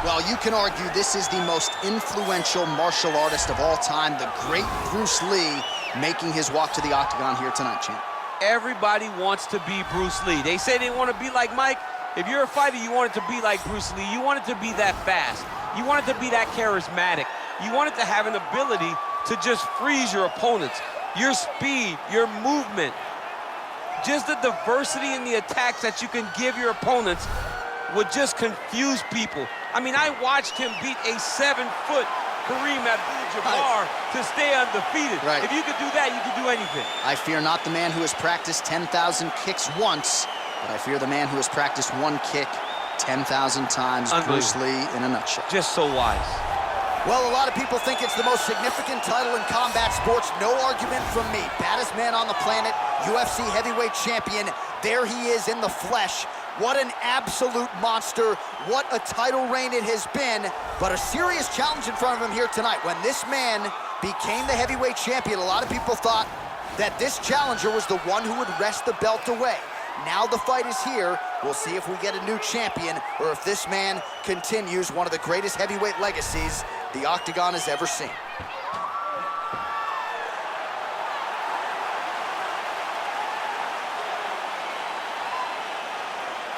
Well, you can argue this is the most influential martial artist of all time, the great Bruce Lee, making his walk to the octagon here tonight, champ. Everybody wants to be Bruce Lee. They say they want to be like Mike. If you're a fighter, you want it to be like Bruce Lee. You want it to be that fast. You want it to be that charismatic. You want it to have an ability to just freeze your opponents. Your speed, your movement, just the diversity in the attacks that you can give your opponents would just confuse people. I mean, I watched him beat a 7-foot Kareem Abdul-Jabbar to stay undefeated. Right. If you could do that, you could do anything. I fear not the man who has practiced 10,000 kicks once, but I fear the man who has practiced one kick 10,000 times. Bruce Lee in a nutshell. Just so wise. Well, a lot of people think it's the most significant title in combat sports. No argument from me. Baddest man on the planet, UFC heavyweight champion. There he is in the flesh. What an absolute monster. What a title reign it has been. But a serious challenge in front of him here tonight. When this man became the heavyweight champion, a lot of people thought that this challenger was the one who would wrest the belt away. Now the fight is here. We'll see if we get a new champion or if this man continues one of the greatest heavyweight legacies the Octagon has ever seen.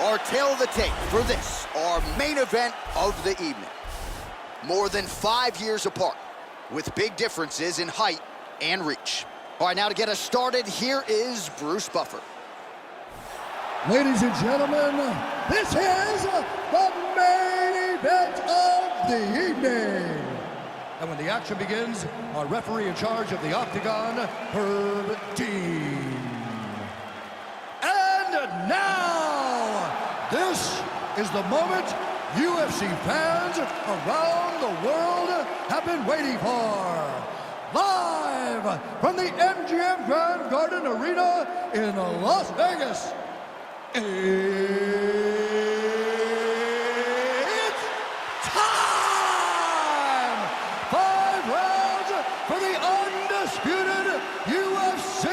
Our tale of the tape for this, our main event of the evening. More than 5 years apart, with big differences in height and reach. All right, now to get us started, here is Bruce Buffer. Ladies and gentlemen, this is the main event of the evening. And when the action begins, our referee in charge of the Octagon, Herb Dean. And now, this is the moment UFC fans around the world have been waiting for. Live from the MGM Grand Garden Arena in Las Vegas. It's time! 5 rounds for the undisputed UFC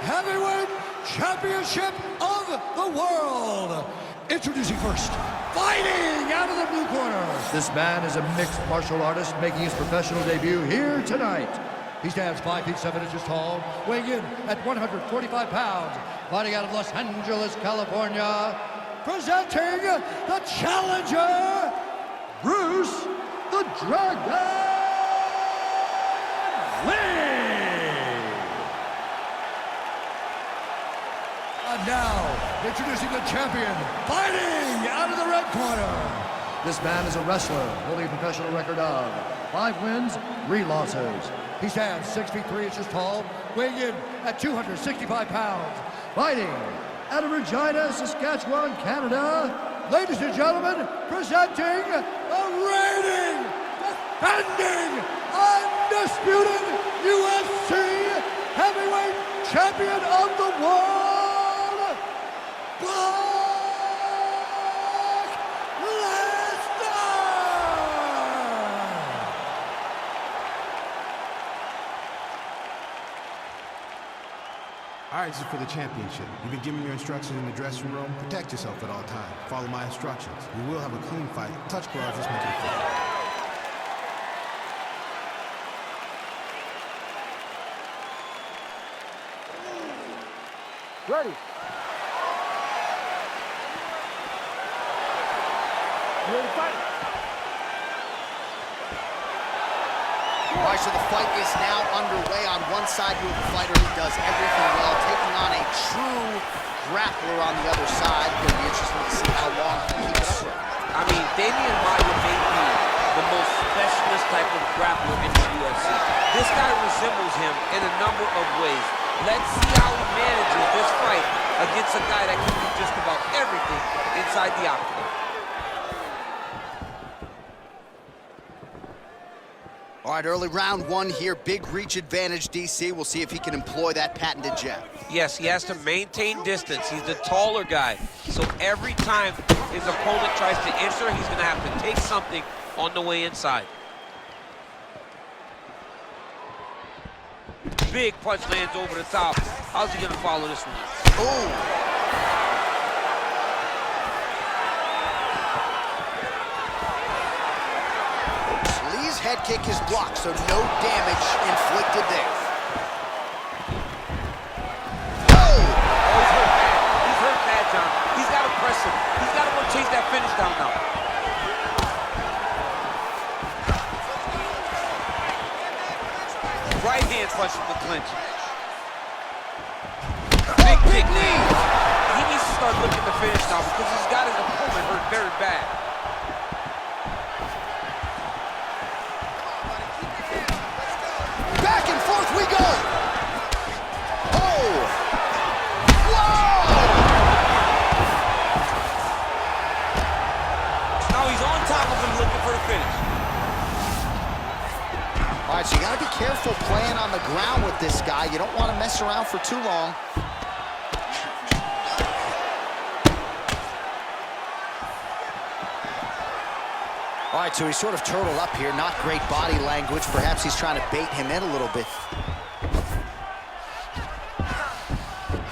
Heavyweight Championship of the world. Introducing first, fighting out of the blue corner. This man is a mixed martial artist making his professional debut here tonight. He stands 5 feet 7 inches tall, weighing in at 145 pounds, fighting out of Los Angeles, California, presenting the challenger, Bruce the Dragon Lee. And now, introducing the champion, fighting out of the red corner. This man is a wrestler, holding a professional record of 5 wins, 3 losses. He stands 6 feet 3 inches tall, weighing in at 265 pounds, fighting out of Regina, Saskatchewan, Canada. Ladies and gentlemen, presenting the reigning, defending, undisputed UFC heavyweight champion of the world, Brock Lesnar! All right, this is for the championship. You've been giving your instructions in the dressing room. Protect yourself at all times. Follow my instructions. You will have a clean fight. Touch gloves, let's make it a fight. Ready. You ready to fight? All right, so the fight is now underway. On one side, you have a fighter who does everything well, taking on a true grappler on the other side. Going to be interesting to see how long he keeps it up. I mean, Damian Maia may be the most specialist type of grappler in the UFC. This guy resembles him in a number of ways. Let's see how he manages this fight against a guy that can do just about everything inside the octagon. All right, early round 1 here. Big reach advantage, DC. We'll see if he can employ that patented jab. Yes, he has to maintain distance. He's the taller guy. So every time his opponent tries to enter, he's going to have to take something on the way inside. Big punch lands over the top. How's he going to follow this one? Oh! head kick is blocked, so no damage inflicted there. Oh! He's hurt bad. He's hurt bad, John. He's got to press him. He's got to go chase that finish down now. Right hand punch from the clinch. Big knee. He needs to start looking to finish now because he's got his opponent hurt very bad. Back and forth we go. Oh! Whoa! Now he's on top of him looking for the finish. All right, so you got to be careful playing on the ground with this guy. You don't want to mess around for too long. All right, so he's sort of turtled up here. Not great body language. Perhaps he's trying to bait him in a little bit.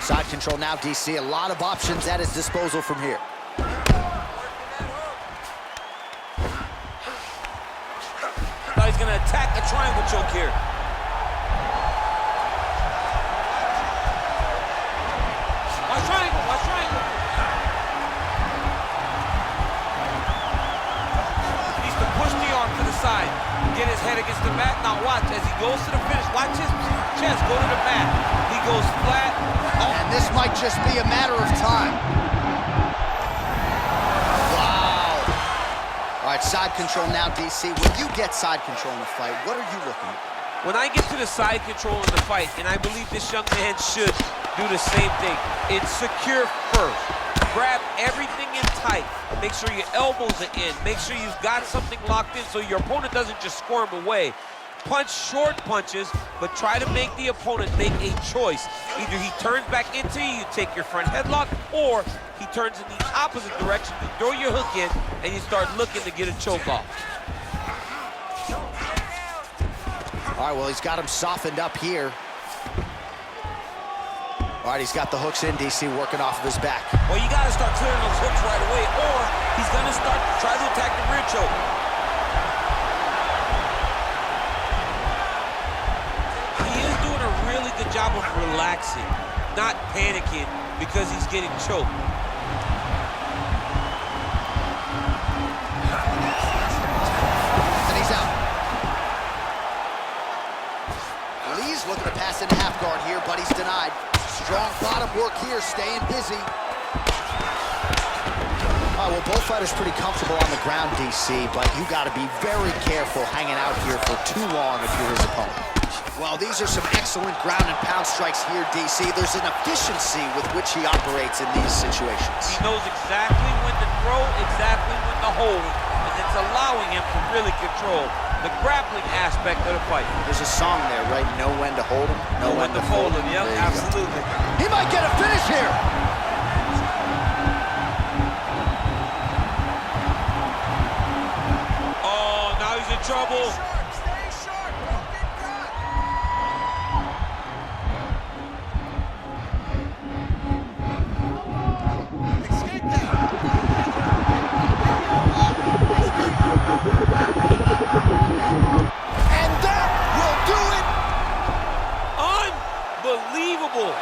Side control now, DC. A lot of options at his disposal from here. Now he's going to attack a triangle choke here. Watch triangle, watch triangle. Push the arm to the side, get his head against the mat. Now watch, as he goes to the finish, watch his chest go to the mat. He goes flat. Oh. And this might just be a matter of time. Wow. All right, side control now, DC. When you get side control in the fight, what are you looking at? When I get to the side control in the fight, and I believe this young man should do the same thing, it's secure first. Grab everything in tight. Make sure your elbows are in. Make sure you've got something locked in so your opponent doesn't just squirm away. Punch short punches, but try to make the opponent make a choice. Either he turns back into you take your front headlock, or he turns in the opposite direction, you throw your hook in, and you start looking to get a choke off. All right, well, he's got him softened up here. All right, he's got the hooks in, DC, working off of his back. Well, you got to start clearing those hooks right away, or he's going to start to try to attack the rear choke. He is doing a really good job of relaxing, not panicking because he's getting choked. And he's out. Lee's looking to pass into half guard here, but he's denied. Strong bottom work here, staying busy. All right, well, both fighters pretty comfortable on the ground, DC, but you got to be very careful hanging out here for too long if you're his opponent. Well, these are some excellent ground and pound strikes here, DC. There's an efficiency with which he operates in these situations. He knows exactly when to throw, exactly when to hold, and it's allowing him to really control the grappling aspect of the fight. There's a song there, right? Know when to hold him, know when to fold him. Yep, absolutely. He might get a finish here. Oh, now he's in trouble. Stay sharp, don't get caught. Escape that. And that will do it. Unbelievable.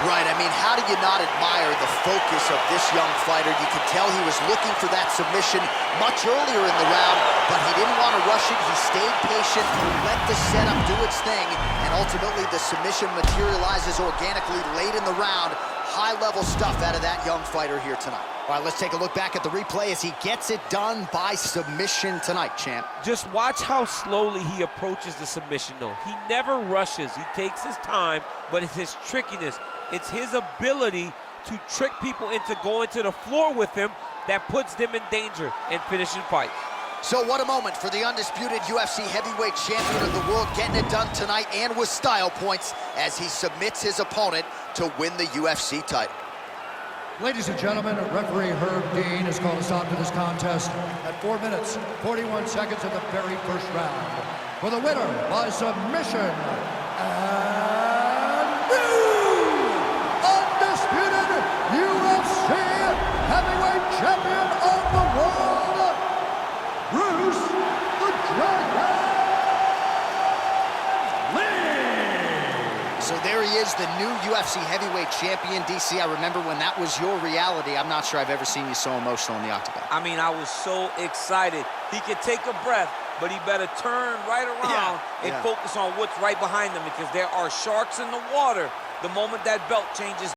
Right, I mean, how do you not admire the focus of this young fighter? You could tell he was looking for that submission much earlier in the round, but he didn't want to rush it. He stayed patient, let the setup do its thing, and ultimately the submission materializes organically late in the round. High-level stuff out of that young fighter here tonight. All right, let's take a look back at the replay as he gets it done by submission tonight, champ. Just watch how slowly he approaches the submission, though. He never rushes. He takes his time, but it's his trickiness. It's his ability to trick people into going to the floor with him that puts them in danger and finishing fights. So what a moment for the undisputed UFC heavyweight champion of the world, getting it done tonight and with style points as he submits his opponent to win the UFC title. Ladies and gentlemen, referee Herb Dean has called a stop to this contest at 4 minutes, 41 seconds of the very first round. For the winner by submission, and new undisputed UFC heavyweight champion of the world, he is, the new UFC heavyweight champion. DC, I remember when that was your reality. I'm not sure I've ever seen you so emotional in the octagon. I mean, I was so excited. He could take a breath, but he better turn right around and focus on what's right behind him, because there are sharks in the water the moment that belt changes